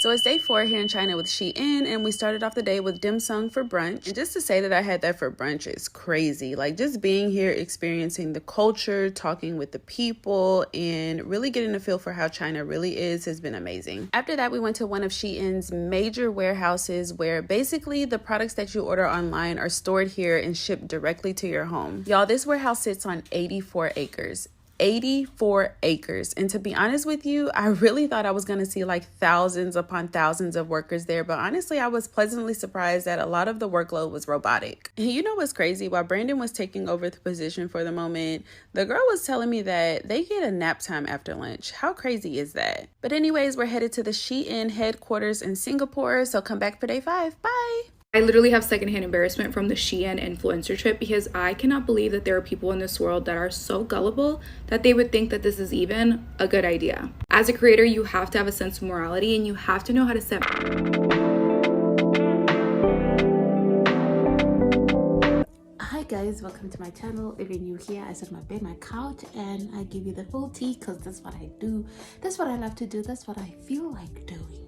So it's day 4 here in China with Shein, and we started off the day with dim sum for brunch. And just to say that I had that for brunch is crazy. Like, just being here, experiencing the culture, talking with the people, and really getting a feel for how China really is has been amazing. After that, we went to one of Shein's major warehouses where basically the products that you order online are stored here and shipped directly to your home. Y'all, this warehouse sits on 84 acres. 84 acres. And to be honest with you, I really thought I was going to see like thousands upon thousands of workers there. But honestly, I was pleasantly surprised that a lot of the workload was robotic. And you know what's crazy? While Brandon was taking over the position for the moment, the girl was telling me that they get a nap time after lunch. How crazy is that? But anyways, we're headed to the Shein headquarters in Singapore. So come back for day 5. Bye. I literally have secondhand embarrassment from the Shein influencer trip because I cannot believe that there are people in this world that are so gullible that they would think that this is even a good idea. As a creator, you have to have a sense of morality and you have to know how to set. Hi guys, welcome to my channel. If you're new here, I sit on my bed, my couch, and I give you the full tea because that's what I do. That's what I love to do. That's what I feel like doing.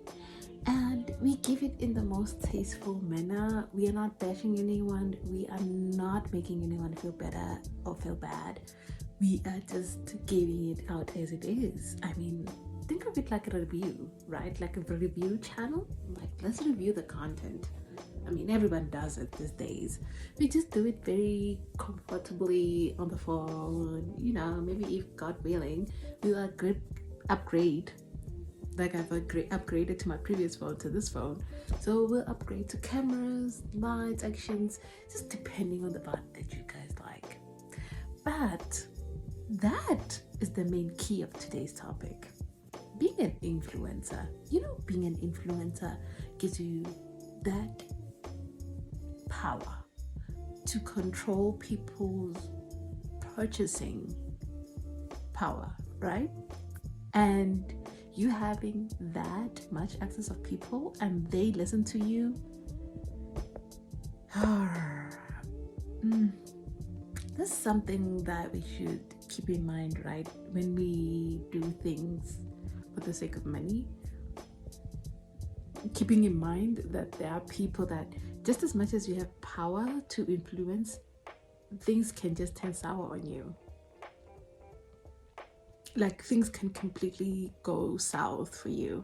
And we give it in the most tasteful manner. We are not bashing anyone. We are not making anyone feel better or feel bad. We are just giving it out as it is. I mean, think of it like a review, right? Like a review channel. Like, let's review the content. I mean, everyone does it these days. We just do it very comfortably on the phone. You know, maybe if God willing, we will upgrade. Like I've upgraded to my previous phone to this phone, so we'll upgrade to cameras, lights, actions, just depending on the part that you guys like. But that is the main key of today's topic. Being an influencer, you know, being an influencer gives you that power to control people's purchasing power, right? And you having that much access of people and they listen to you, that's something that we should keep in mind, right? When we do things for the sake of money, keeping in mind that there are people that just as much as you have power to influence, things can just turn sour on you. Like, things can completely go south for you.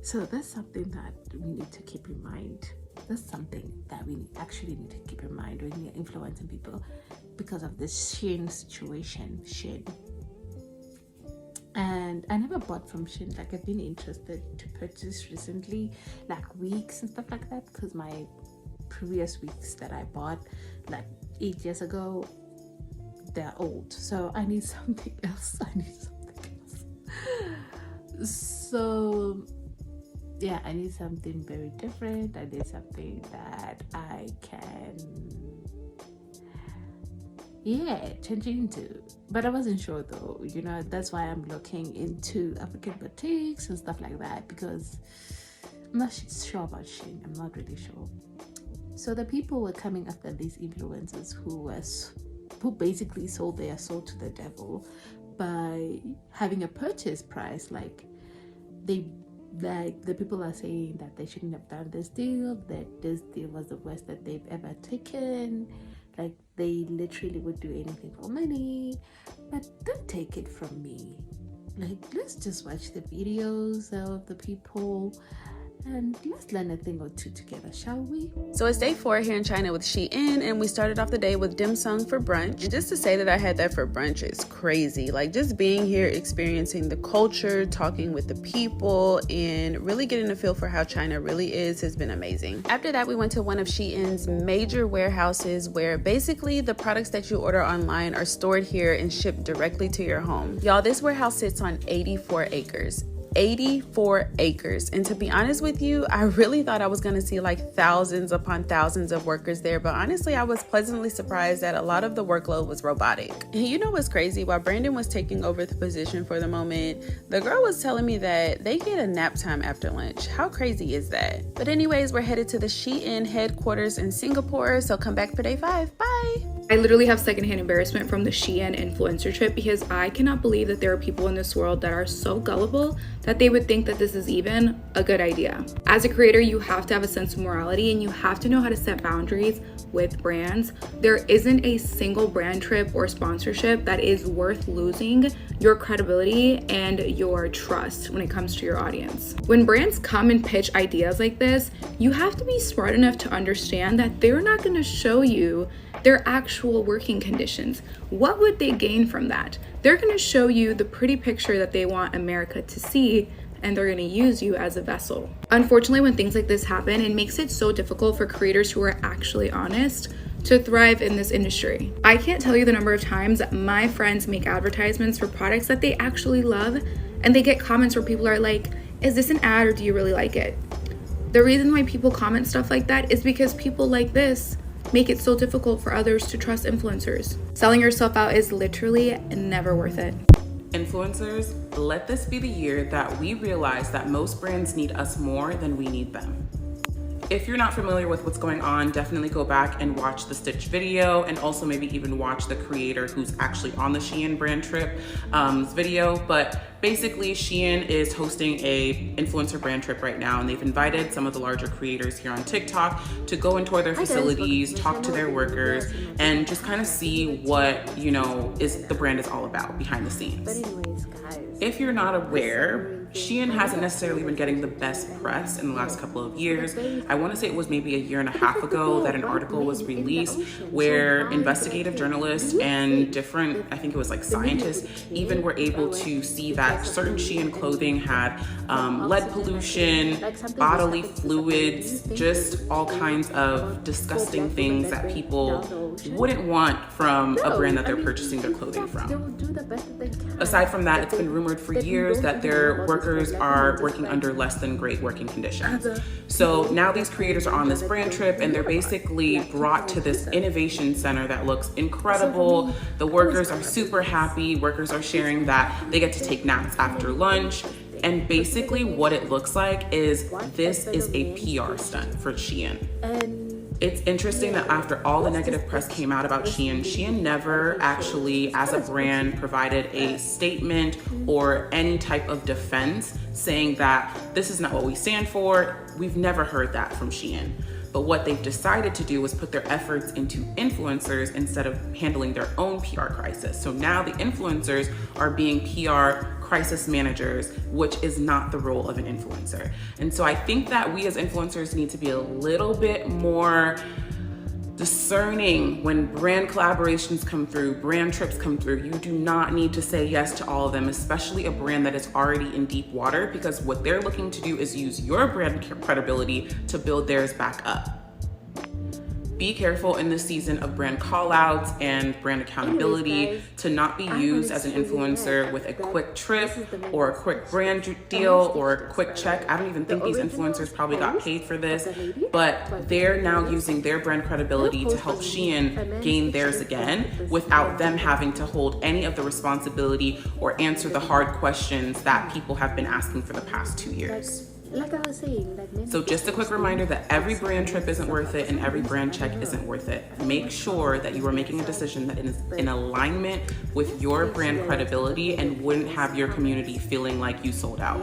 So that's something that we need to keep in mind. That's something that we actually need to keep in mind when we're influencing people because of this Shein situation. Shein. And I never bought from Shein. Like, I've been interested to purchase recently, like wigs and stuff like that, because my previous wigs that I bought like 8 years ago, they're old, so I need something else. So yeah, I need something very different. I need something that I can change into. But I wasn't sure though, you know. That's why I'm looking into African boutiques and stuff like that, because I'm not sure about Shein. I'm not really sure. So the people were coming after these influencers who basically sold their soul to the devil by having a purchase price. Like, the people are saying that they shouldn't have done this deal, that this deal was the worst that they've ever taken. Like, they literally would do anything for money. But don't take it from me. Like, let's just watch the videos of the people and let's learn a thing or two together, shall we? So it's day 4 here in China with Shein, and we started off the day with dim sum for brunch. And just to say that I had that for brunch is crazy. Like, just being here, experiencing the culture, talking with the people, and really getting a feel for how China really is has been amazing. After that, we went to one of Shein's major warehouses where basically the products that you order online are stored here and shipped directly to your home. Y'all, this warehouse sits on 84 acres. 84 acres. And to be honest with you, I really thought I was going to see like thousands upon thousands of workers there. But honestly, I was pleasantly surprised that a lot of the workload was robotic. And you know what's crazy? While Brandon was taking over the position for the moment, the girl was telling me that they get a nap time after lunch. How crazy is that? But anyways, we're headed to the Shein headquarters in Singapore. So come back for day 5. Bye. I literally have secondhand embarrassment from the Shein influencer trip because I cannot believe that there are people in this world that are so gullible that they would think that this is even a good idea. As a creator, you have to have a sense of morality and you have to know how to set boundaries with brands. There isn't a single brand trip or sponsorship that is worth losing your credibility and your trust when it comes to your audience. When brands come and pitch ideas like this, you have to be smart enough to understand that they're not going to show you their actual working conditions. What would they gain from that? They're going to show you the pretty picture that they want America to see, and they're going to use you as a vessel. Unfortunately, when things like this happen, it makes it so difficult for creators who are actually honest to thrive in this industry. I can't tell you the number of times that my friends make advertisements for products that they actually love, and they get comments where people are like, is this an ad or do you really like it? The reason why people comment stuff like that is because people like this make it so difficult for others to trust influencers. Selling yourself out is literally never worth it. Influencers, let this be the year that we realize that most brands need us more than we need them. If you're not familiar with what's going on, definitely go back and watch the Stitch video, and also maybe even watch the creator who's actually on the Shein brand trip video. But basically, Shein is hosting a influencer brand trip right now, and they've invited some of the larger creators here on TikTok to go and tour their facilities, talk to their workers, and just kind of see what, you know, the brand is all about behind the scenes. But anyways, guys, If you're not aware, Shein hasn't necessarily been getting the best press in the last couple of years. I want to say it was maybe a year and a half ago that an article was released where investigative journalists and different, I think it was like scientists, even were able to see that certain Shein clothing had lead pollution, bodily fluids, just all kinds of disgusting things that people wouldn't want from a brand that they're purchasing their clothing from. Aside from that, it's been rumored for years that their workers are working under less than great working conditions. So now these creators are on this brand trip and they're basically brought to this innovation center that looks incredible. The workers are super happy. Workers are sharing that they get to take naps after lunch. And basically what it looks like is this is a PR stunt for Shein. It's interesting that after all the negative press came out about Shein, Shein never actually, as a brand, provided a statement or any type of defense saying that this is not what we stand for. We've never heard that from Shein. But what they've decided to do was put their efforts into influencers instead of handling their own PR crisis. So now the influencers are being PR crisis managers, which is not the role of an influencer. And so I think that we as influencers need to be a little bit more discerning when brand collaborations come through, brand trips come through. You do not need to say yes to all of them, especially a brand that is already in deep water, because what they're looking to do is use your brand credibility to build theirs back up. Be careful in this season of brand call-outs and brand accountability to not be used as an influencer with a quick trip or a quick brand deal or a quick check. I don't even think these influencers probably got paid for this, but they're now using their brand credibility to help Shein gain theirs again without them having to hold any of the responsibility or answer the hard questions that people have been asking for the past 2 years. Like I was saying, So just a quick reminder that every brand trip isn't worth it and every brand check isn't worth it. Make sure that you are making a decision that is in alignment with your brand credibility and wouldn't have your community feeling like you sold out.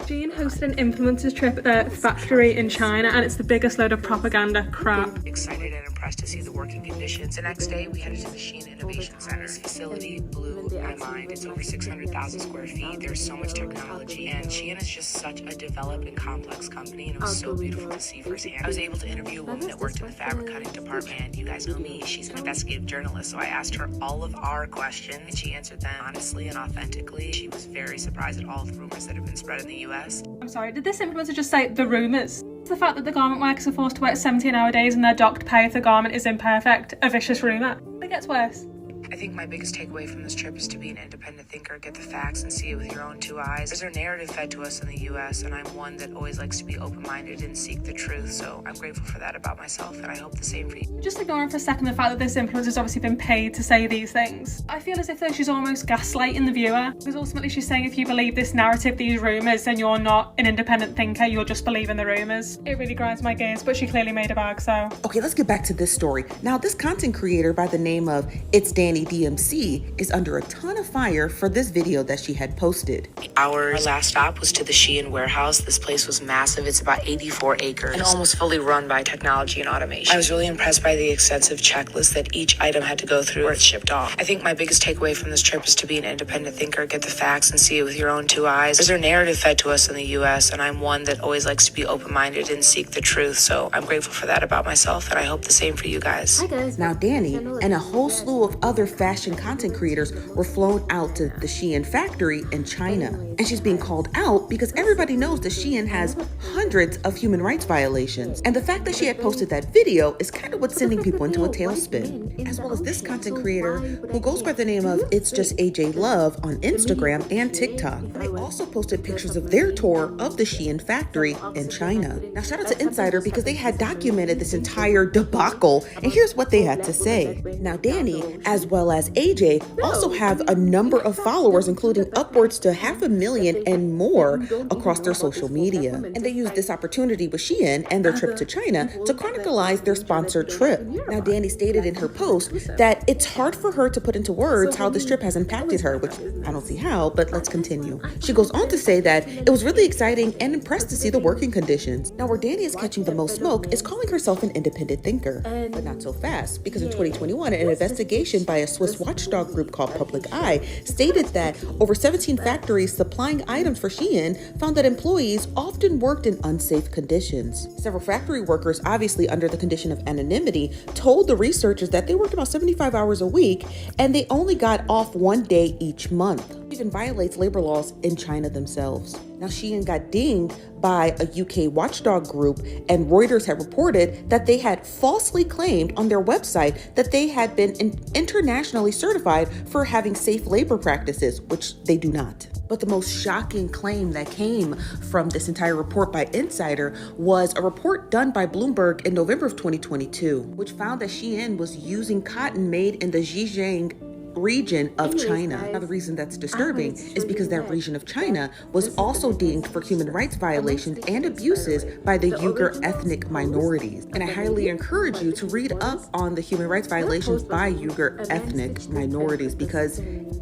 Shein hosted an influencers trip at their factory in China, and it's the biggest load of propaganda crap. Excited and impressed to see the working conditions. The next day, we headed to the Shein Innovation Center. This facility blew my mind. It's over 600,000 square feet. There's so much technology, and Shein is just such a developed and complex company, and it was so beautiful to see firsthand. I was able to interview a woman that worked in the fabric cutting department, and you guys know me, she's an investigative journalist, so I asked her all of our questions, and she answered them honestly and authentically. She was very surprised at all the rumors that have been spread in the US. I'm sorry, did this influencer just say the rumours? The fact that the garment workers are forced to work 17-hour days and their docked pay if the garment is imperfect, a vicious rumour. It gets worse. I think my biggest takeaway from this trip is to be an independent thinker, get the facts and see it with your own two eyes. There's a narrative fed to us in the US, and I'm one that always likes to be open-minded and seek the truth, so I'm grateful for that about myself, and I hope the same for you. Just ignoring for a second the fact that this influencer's obviously been paid to say these things. I feel as if though she's almost gaslighting the viewer, because ultimately she's saying if you believe this narrative, these rumours, then you're not an independent thinker, you're just believing the rumours. It really grinds my gears, but she clearly made a bag, so. Okay, let's get back to this story. Now, this content creator by the name of It's Danny DMC is under a ton of fire for this video that she had posted. Our last stop was to the Shein warehouse. This place was massive. It's about 84 acres and almost fully run by technology and automation. I was really impressed by the extensive checklist that each item had to go through or it's shipped off. I think my biggest takeaway from this trip is to be an independent thinker, get the facts and see it with your own two eyes. There's a narrative fed to us in the US, and I'm one that always likes to be open-minded and seek the truth, so I'm grateful for that about myself, and I hope the same for you guys. Hi guys. Now, Danny and a whole slew of other fashion content creators were flown out to the Shein factory in China. And she's being called out because everybody knows that Shein has hundreds of human rights violations. And the fact that she had posted that video is kind of what's sending people into a tailspin. As well as this content creator who goes by the name of It's Just AJ Love on Instagram and TikTok. They also posted pictures of their tour of the Shein factory in China. Now, shout out to Insider because they had documented this entire debacle, and here's what they had to say. Now, Danny, as well as AJ, also have a number of followers, including upwards to 500,000 and more across their social media. And they used this opportunity with Shein and their trip to China to chronicleize their sponsored trip. Now, Danny stated in her post that it's hard for her to put into words how this trip has impacted her, which I don't see how, but let's continue. She goes on to say that it was really exciting and impressed to see the working conditions. Now, where Danny is catching the most smoke is calling herself an independent thinker, but not so fast, because in 2021, an investigation by a Swiss watchdog group called Public Eye stated that over 17 factories supplying items for Shein found that employees often worked in unsafe conditions. Several factory workers, obviously under the condition of anonymity, told the researchers that they worked about 75 hours a week and they only got off one day each month. It even violates labor laws in China themselves. Now, Shein got dinged by a UK watchdog group, and Reuters had reported that they had falsely claimed on their website that they had been internationally certified for having safe labor practices, which they do not. But the most shocking claim that came from this entire report by Insider was a report done by Bloomberg in November of 2022, which found that Shein was using cotton made in the Zhejiang region of China. Now, the reason that's disturbing is because that region of China was also dinged for human rights violations and abuses by the Uyghur ethnic minorities. And I highly encourage you to read up on the human rights violations by Uyghur ethnic minorities because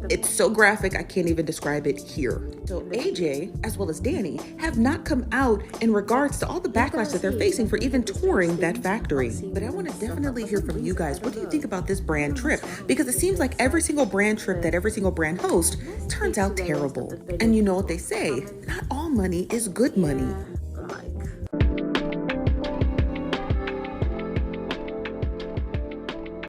it's so graphic I can't even describe it here. So AJ, as well as Danny, have not come out in regards to all the backlash that they're facing for even touring that factory. But I want to definitely hear from you guys. What do you think about this brand trip? Because it seems like every single brand trip that every single brand hosts turns out terrible. And you know what they say, not all money is good money.